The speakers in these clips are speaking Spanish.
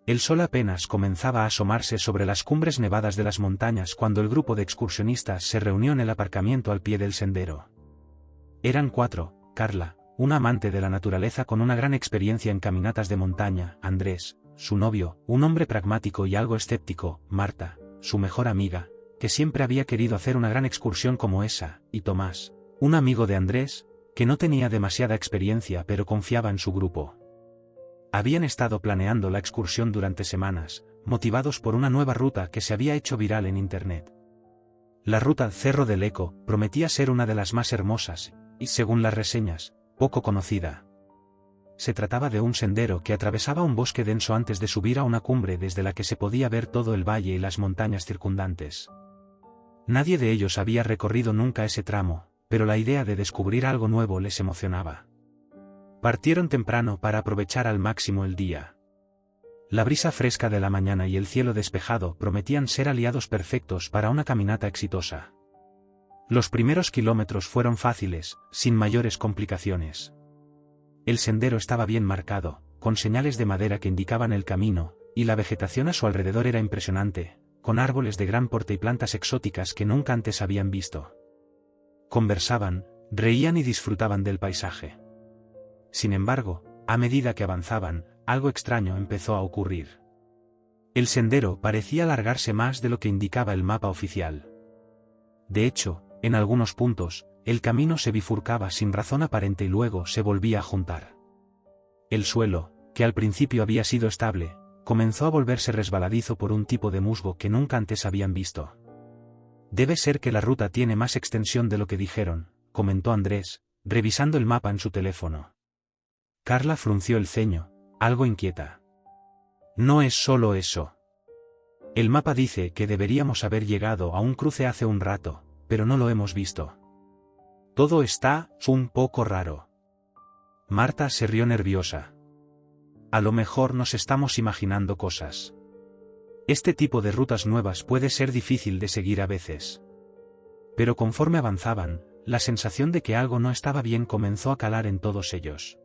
El sol apenas comenzaba a asomarse sobre las cumbres nevadas de las montañas cuando el grupo de excursionistas se reunió en el aparcamiento al pie del sendero. Eran 4, Carla, una amante de la naturaleza con una gran experiencia en caminatas de montaña, Andrés, su novio, un hombre pragmático y algo escéptico, Marta, su mejor amiga, que siempre había querido hacer una gran excursión como esa, y Tomás, un amigo de Andrés, que no tenía demasiada experiencia pero confiaba en su grupo. Habían estado planeando la excursión durante semanas, motivados por una nueva ruta que se había hecho viral en internet. La ruta Cerro del Eco prometía ser una de las más hermosas, y según las reseñas, poco conocida. Se trataba de un sendero que atravesaba un bosque denso antes de subir a una cumbre desde la que se podía ver todo el valle y las montañas circundantes. Nadie de ellos había recorrido nunca ese tramo, pero la idea de descubrir algo nuevo les emocionaba. Partieron temprano para aprovechar al máximo el día. La brisa fresca de la mañana y el cielo despejado prometían ser aliados perfectos para una caminata exitosa. Los primeros kilómetros fueron fáciles, sin mayores complicaciones. El sendero estaba bien marcado, con señales de madera que indicaban el camino, y la vegetación a su alrededor era impresionante, con árboles de gran porte y plantas exóticas que nunca antes habían visto. Conversaban, reían y disfrutaban del paisaje. Sin embargo, a medida que avanzaban, algo extraño empezó a ocurrir. El sendero parecía alargarse más de lo que indicaba el mapa oficial. De hecho, en algunos puntos, el camino se bifurcaba sin razón aparente y luego se volvía a juntar. El suelo, que al principio había sido estable, comenzó a volverse resbaladizo por un tipo de musgo que nunca antes habían visto. Debe ser que la ruta tiene más extensión de lo que dijeron, comentó Andrés, revisando el mapa en su teléfono. Carla frunció el ceño, algo inquieta. No es solo eso. El mapa dice que deberíamos haber llegado a un cruce hace un rato, pero no lo hemos visto. Todo está un poco raro. Marta se rió nerviosa. A lo mejor nos estamos imaginando cosas. Este tipo de rutas nuevas puede ser difícil de seguir a veces. Pero conforme avanzaban, la sensación de que algo no estaba bien comenzó a calar en todos ellos.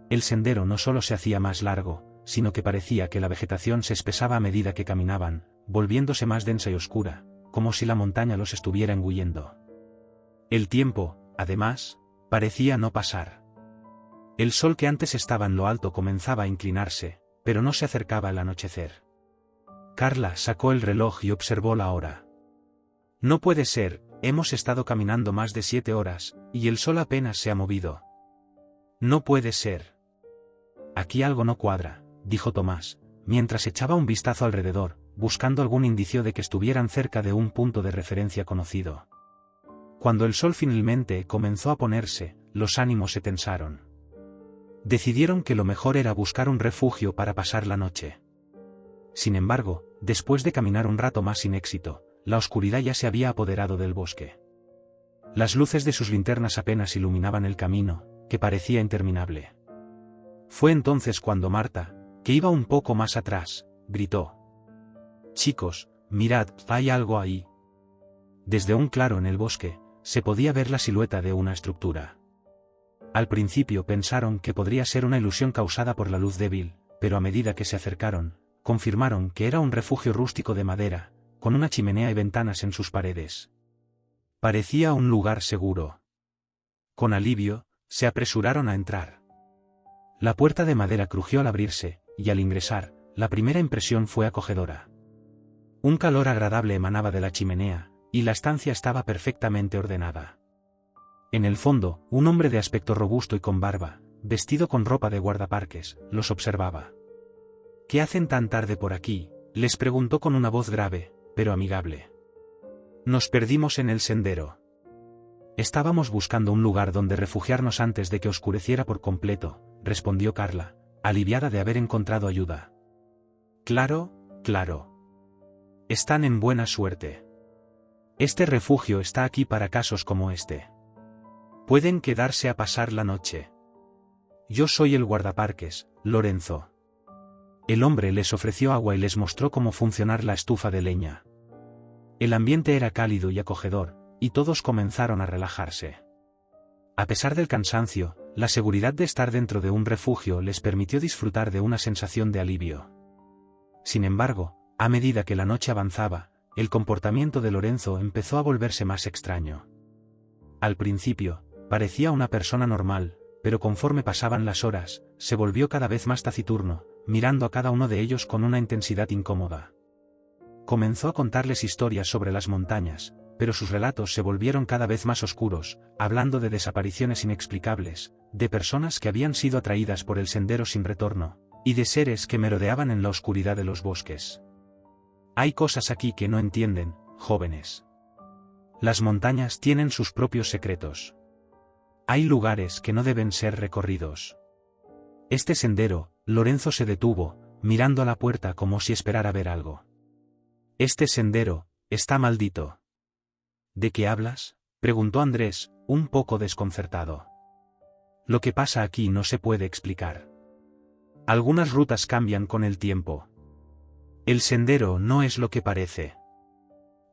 El sendero no solo se hacía más largo, sino que parecía que la vegetación se espesaba a medida que caminaban, volviéndose más densa y oscura, como si la montaña los estuviera engullendo. El tiempo, además, parecía no pasar. El sol que antes estaba en lo alto comenzaba a inclinarse, pero no se acercaba el anochecer. Carla sacó el reloj y observó la hora. No puede ser, hemos estado caminando más de 7 horas, y el sol apenas se ha movido. No puede ser. Aquí algo no cuadra, dijo Tomás, mientras echaba un vistazo alrededor, buscando algún indicio de que estuvieran cerca de un punto de referencia conocido. Cuando el sol finalmente comenzó a ponerse, los ánimos se tensaron. Decidieron que lo mejor era buscar un refugio para pasar la noche. Sin embargo, después de caminar un rato más sin éxito, la oscuridad ya se había apoderado del bosque. Las luces de sus linternas apenas iluminaban el camino, que parecía interminable. Fue entonces cuando Marta, que iba un poco más atrás, gritó: «Chicos, mirad, hay algo ahí». Desde un claro en el bosque, se podía ver la silueta de una estructura. Al principio pensaron que podría ser una ilusión causada por la luz débil, pero a medida que se acercaron, confirmaron que era un refugio rústico de madera, con una chimenea y ventanas en sus paredes. Parecía un lugar seguro. Con alivio, se apresuraron a entrar. La puerta de madera crujió al abrirse, y al ingresar, la primera impresión fue acogedora. Un calor agradable emanaba de la chimenea, y la estancia estaba perfectamente ordenada. En el fondo, un hombre de aspecto robusto y con barba, vestido con ropa de guardaparques, los observaba. «¿Qué hacen tan tarde por aquí?», les preguntó con una voz grave, pero amigable. «Nos perdimos en el sendero. Estábamos buscando un lugar donde refugiarnos antes de que oscureciera por completo», respondió Carla, aliviada de haber encontrado ayuda. «Claro, claro. Están en buena suerte. Este refugio está aquí para casos como este. Pueden quedarse a pasar la noche. Yo soy el guardaparques, Lorenzo». El hombre les ofreció agua y les mostró cómo funcionar la estufa de leña. El ambiente era cálido y acogedor, y todos comenzaron a relajarse. A pesar del cansancio, la seguridad de estar dentro de un refugio les permitió disfrutar de una sensación de alivio. Sin embargo, a medida que la noche avanzaba, el comportamiento de Lorenzo empezó a volverse más extraño. Al principio, parecía una persona normal, pero conforme pasaban las horas, se volvió cada vez más taciturno, mirando a cada uno de ellos con una intensidad incómoda. Comenzó a contarles historias sobre las montañas, pero sus relatos se volvieron cada vez más oscuros, hablando de desapariciones inexplicables, de personas que habían sido atraídas por el sendero sin retorno, y de seres que merodeaban en la oscuridad de los bosques. Hay cosas aquí que no entienden, jóvenes. Las montañas tienen sus propios secretos. Hay lugares que no deben ser recorridos. Este sendero, Lorenzo se detuvo, mirando a la puerta como si esperara ver algo. Este sendero, está maldito. ¿De qué hablas?, preguntó Andrés, un poco desconcertado. Lo que pasa aquí no se puede explicar. Algunas rutas cambian con el tiempo. El sendero no es lo que parece.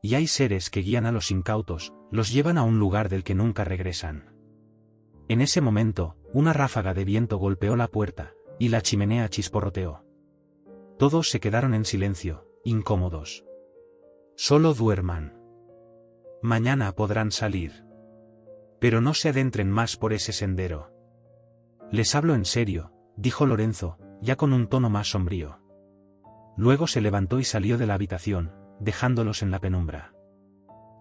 Y hay seres que guían a los incautos, los llevan a un lugar del que nunca regresan. En ese momento, una ráfaga de viento golpeó la puerta, y la chimenea chisporroteó. Todos se quedaron en silencio, incómodos. Solo duerman. Mañana podrán salir. Pero no se adentren más por ese sendero. Les hablo en serio, dijo Lorenzo, ya con un tono más sombrío. Luego se levantó y salió de la habitación, dejándolos en la penumbra.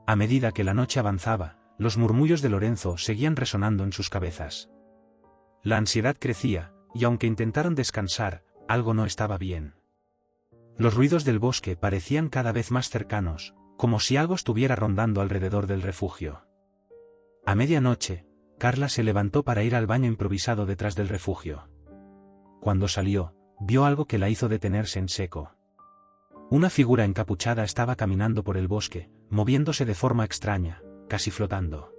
A medida que la noche avanzaba, los murmullos de Lorenzo seguían resonando en sus cabezas. La ansiedad crecía, y aunque intentaron descansar, algo no estaba bien. Los ruidos del bosque parecían cada vez más cercanos, como si algo estuviera rondando alrededor del refugio. A medianoche, Carla se levantó para ir al baño improvisado detrás del refugio. Cuando salió, vio algo que la hizo detenerse en seco. Una figura encapuchada estaba caminando por el bosque, moviéndose de forma extraña, casi flotando.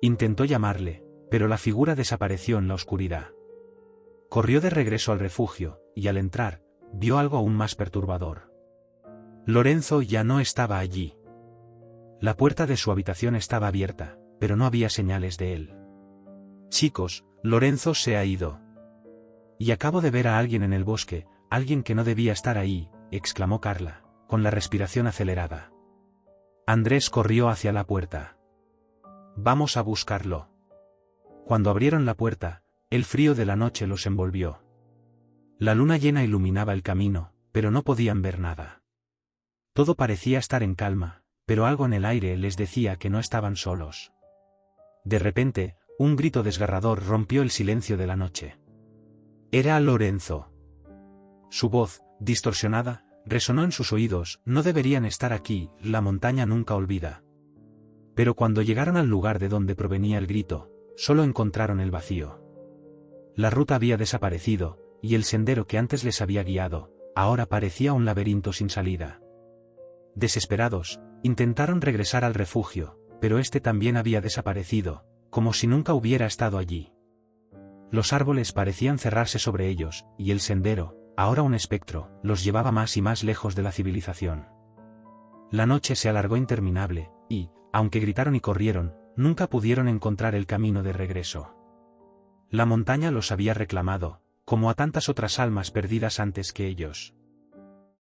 Intentó llamarle, pero la figura desapareció en la oscuridad. Corrió de regreso al refugio, y al entrar, vio algo aún más perturbador. Lorenzo ya no estaba allí. La puerta de su habitación estaba abierta, pero no había señales de él. Chicos, Lorenzo se ha ido. Y acabo de ver a alguien en el bosque, alguien que no debía estar ahí, exclamó Carla, con la respiración acelerada. Andrés corrió hacia la puerta. Vamos a buscarlo. Cuando abrieron la puerta, el frío de la noche los envolvió. La luna llena iluminaba el camino, pero no podían ver nada. Todo parecía estar en calma, pero algo en el aire les decía que no estaban solos. De repente, un grito desgarrador rompió el silencio de la noche. Era Lorenzo. Su voz, distorsionada, resonó en sus oídos. No deberían estar aquí, la montaña nunca olvida. Pero cuando llegaron al lugar de donde provenía el grito, solo encontraron el vacío. La ruta había desaparecido, y el sendero que antes les había guiado, ahora parecía un laberinto sin salida. Desesperados, intentaron regresar al refugio, pero este también había desaparecido, como si nunca hubiera estado allí. Los árboles parecían cerrarse sobre ellos, y el sendero, ahora un espectro, los llevaba más y más lejos de la civilización. La noche se alargó interminable, y, aunque gritaron y corrieron, nunca pudieron encontrar el camino de regreso. La montaña los había reclamado, como a tantas otras almas perdidas antes que ellos.